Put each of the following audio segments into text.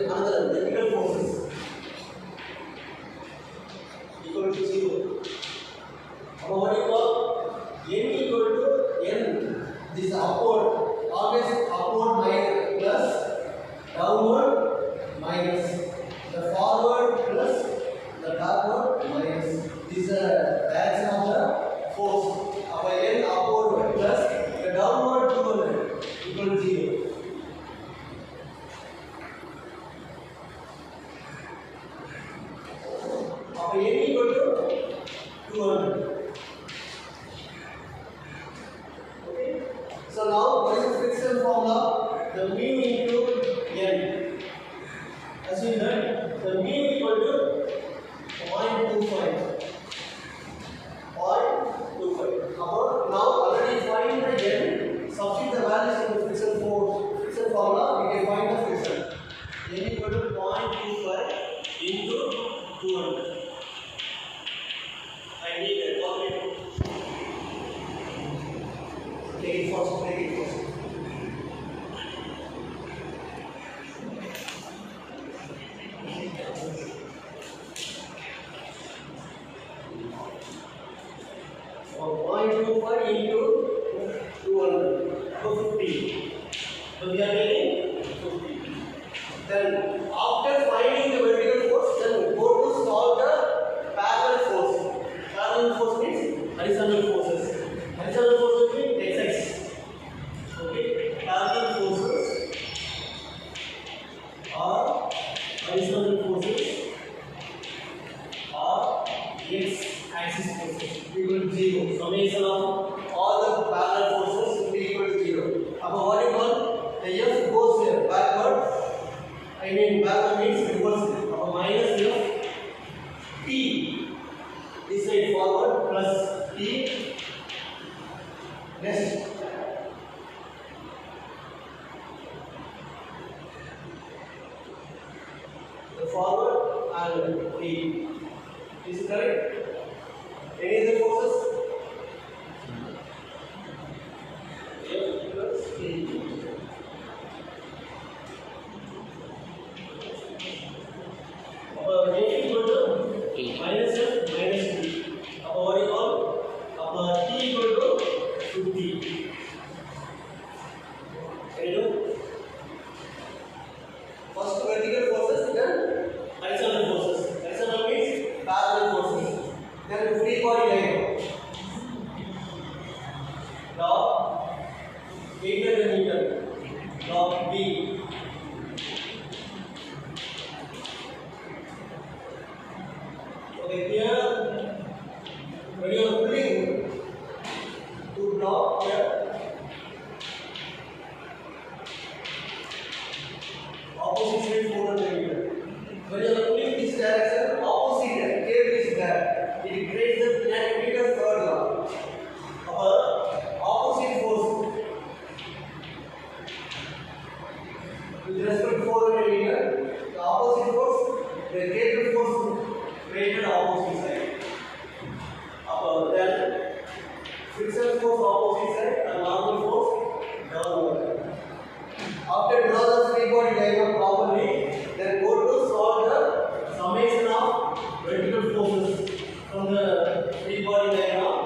another vertical forces equal to 0. Now what do you call n equal to n? This is upward, always upward minus plus downward minus the forward plus the backward minus. This is the direction of the force. Our n upward plus the downward 200 equal to 0. Our n equal to 200. Okay. So now what is the friction formula? The mu into n. Assume that the mu equal to 0.25. 0.25. Now already find the n. Substitute the values in the friction formula. We can find the friction. N equal to 0.25 into 200. I need a calculator. Take it first. So 0.25 into 200. So 50. So we are getting 50. Then after finding the vertical force, then go to solve the parallel force. Parallel force means horizontal forces. Horizontal forces means x. Okay. Parallel forces are horizontal forces are x-axis forces equal to 0. Summation of all the parallel forces will be equal to 0. Now what you call the F goes here backward. I mean backward means reverse. Now minus F T. This side forward plus T. Next. The forward and T. Is it correct? Any other forces? F plus T. N equal to minus F minus T. What do you call? T equal to 50. Can you do? First vertical forces, then horizontal forces. Horizontal means parallel forces. Then free body diagram. Log 800 meter. Log B. Okay, here when you are pulling to block here, opposite side 400 meter. When you are pulling this direction, opposite here, here is there. It creates the kinetic third law. Our opposite force with respect to 400 meter, the opposite force, the greater force created opposite side. Then friction force opposite side and normal force downward. After draw the free body diagram properly, then go to solve the summation of vertical forces from the free body diagram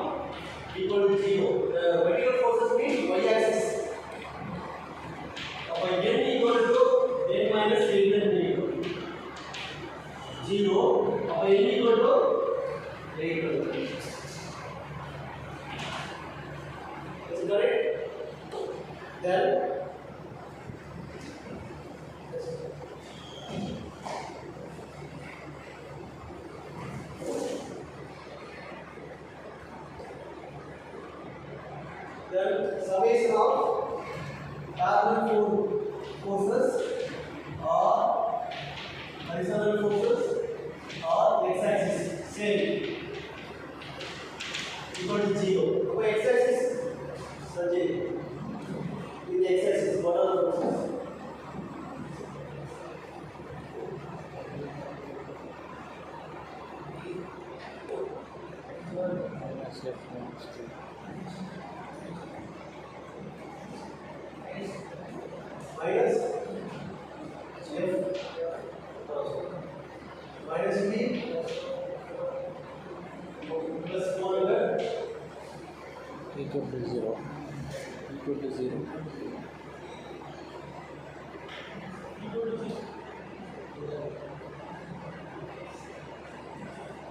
equal to 0. The vertical forces means y-axis. N equal to n minus 8 0. N equal to 8. Is it correct? Then summation of parallel forces or horizontal forces or x-axis same equal to 0. Okay, x-axis in the x-axis what are the forces? Minus F minus P plus 400 equal to 0. Equal to 0.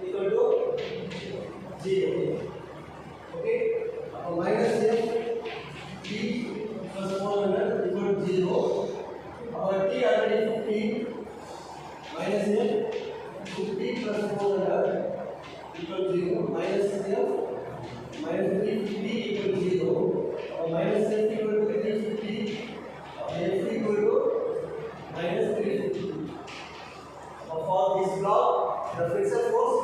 equal to 0. Okay? Minus F P plus 400 equal to 0. Our T already 15 minus F 50 plus 400 equal to 0. Minus F minus 350 equal to 0. Minus F equal to 350. F equal to minus 350. For this block, the friction force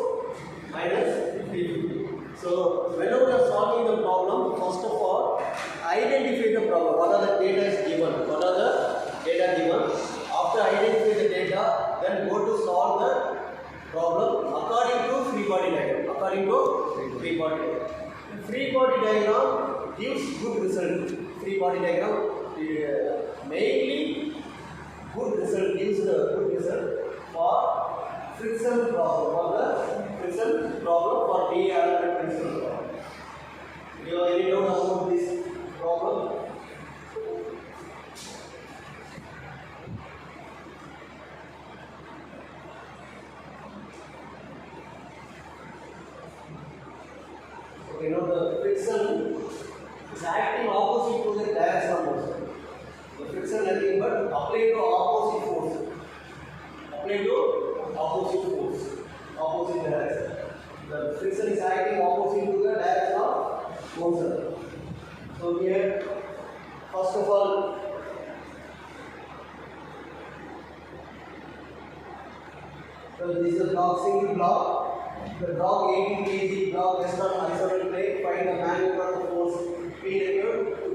minus 350. So, whenever we are solving the problem, first of all, identify the problem. What are the data is given? What are the data given? After identify the data, then go to solve the problem according to free body diagram. According to free body diagram. Free body diagram gives good result. Free body diagram mainly good result gives the good result for friction problem. For the friction problem for D-element friction problem. Do you have any doubt about this problem? Okay, now the friction is acting opposite to the direction of motion. The friction nothing but apply to opposite force. Apply to opposite force, opposite direction. The friction is acting opposite to the direction of motion. So here, first of all, so this is a block, single block. The block 18 kg block rests on horizontal plane. Find the magnitude of the force P to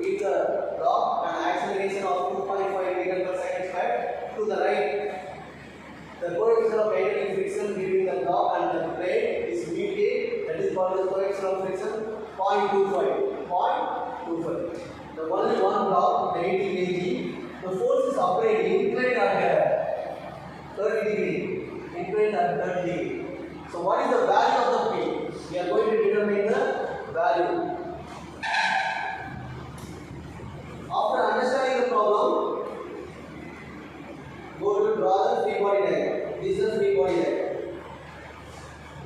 hit the block and acceleration of 2.5 meter per second square to the right. The coefficient of magnetic friction between the block and the plane is μA. That is called the coefficient of friction 0.25. 0.25. The only one block 80 kg. The force is operating inclined at 30 degree. Inclined at 30 degree. So what is the value of the P? We are going to determine the value. After understanding the problem, go to draw the free body diagram. This is free body diagram.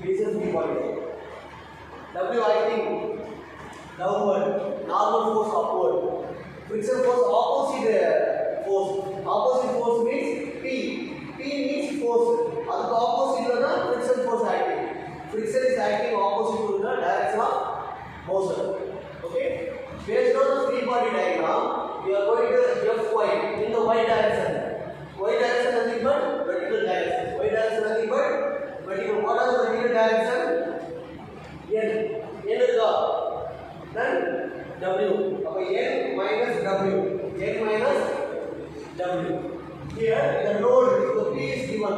This is free body diagram. W acting downward, normal force upward. Friction force opposite force. Opposite force means P. P means force. And the opposite is the friction force acting. Friction is acting opposite to the direction of motion. Okay? Based on the free body diagram, we are going to Fy in the y direction. Y direction nothing but vertical direction. Y direction nothing but vertical. What are the vertical direction? N. N is the then W. Okay, N minus W. N minus W. Here the load, the P is given.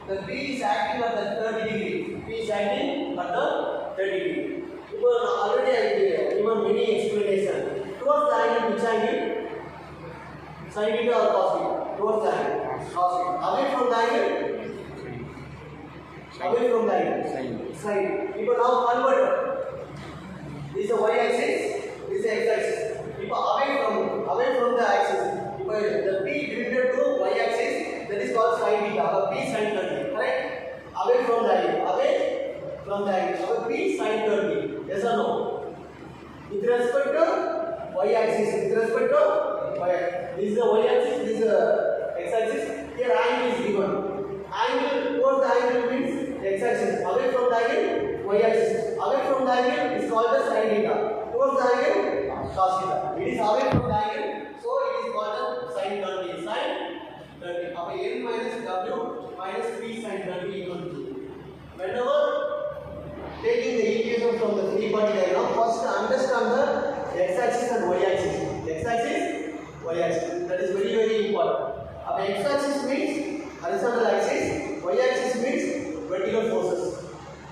The P is acting at the 30 degree. P is acting at the 30 degree. Already I given many explanation. Towards the angle, which angle? Sin theta or cos theta? Towards the angle. Cos theta. Away from the angle? Away from the angle. Sin. People now convert. This is the y axis. This is the x axis. People away from the axis. People the P directed to y axis. That is called sin theta. P sin 30. Correct? Away from the angle. Away from the angle. P sin 30. Yes or no? With respect to y axis. With respect to y axis. This is the y axis. This is the x axis. Here angle is given. Angle towards the angle means x axis. Away from the angle y axis. Away from the angle is called the sin theta. Towards the angle cos theta. It is away from the angle, so it is called the sin 30. Sin 30. Now n minus w minus 3 sin 30 equal to 2. Whenever taking the equation from the free body diagram, first understand the x axis and y axis. X axis, y axis. That is very important. X axis means horizontal axis. Y axis means vertical forces.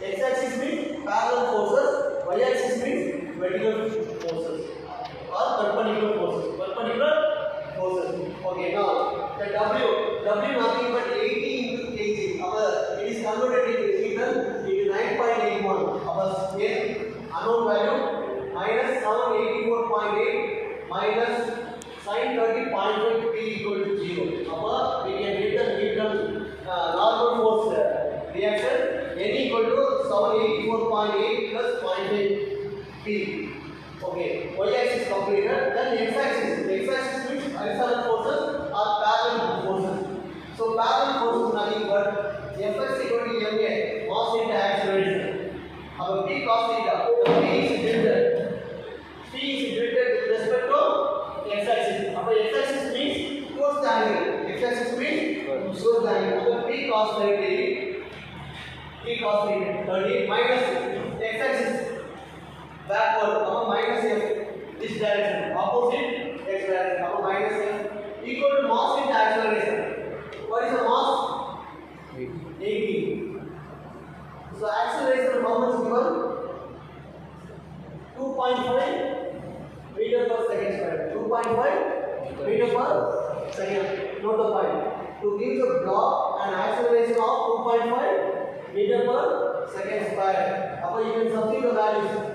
X axis means parallel forces. Y axis means vertical forces or perpendicular forces. Perpendicular forces. Okay, now the W nothing but 80 into kg. It is converted P. Okay, y-axis completed. Then x-axis. X-axis means horizontal forces or parallel forces. So parallel forces nothing but Fx equal to ma, mass into acceleration. Our P cos theta. The P is tilted. P is tilted with respect to x-axis. Our x-axis means towards the angle. X-axis means towards the angle. Our P cos 30. P cos 30 minus x-axis backward, minus f, this direction, opposite x direction, minus f, equal to mass into acceleration. What is the mass? 80. So acceleration how much given? 2.5 meter per second square. 2.5 meter per second. Note the point. To give the block an acceleration of 2.5 meter per second square. Now you can substitute the values.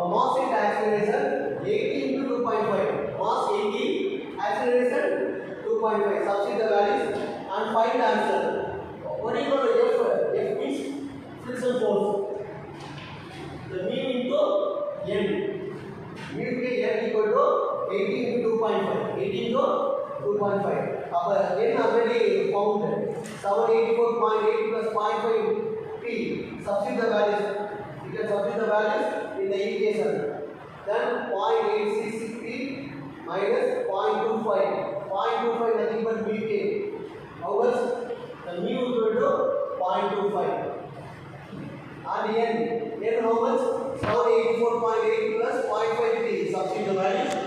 Mass into acceleration 80 into 2.5. Mass 80, acceleration 2.5. Substitute the values and find the answer. What is equal to F? F means friction force. The mu into N. Mu into N equal to 80 into 2.5. 80 into 2.5. N already found 784.8 plus 0.5 P. Substitute the values. You can substitute the values in the equation. Then 0.863 minus 0.25. 0.25 nothing but Bk. How much? The mu equal to 0.25. And N how much? 784.8 plus 0.5 P. Substitute the values.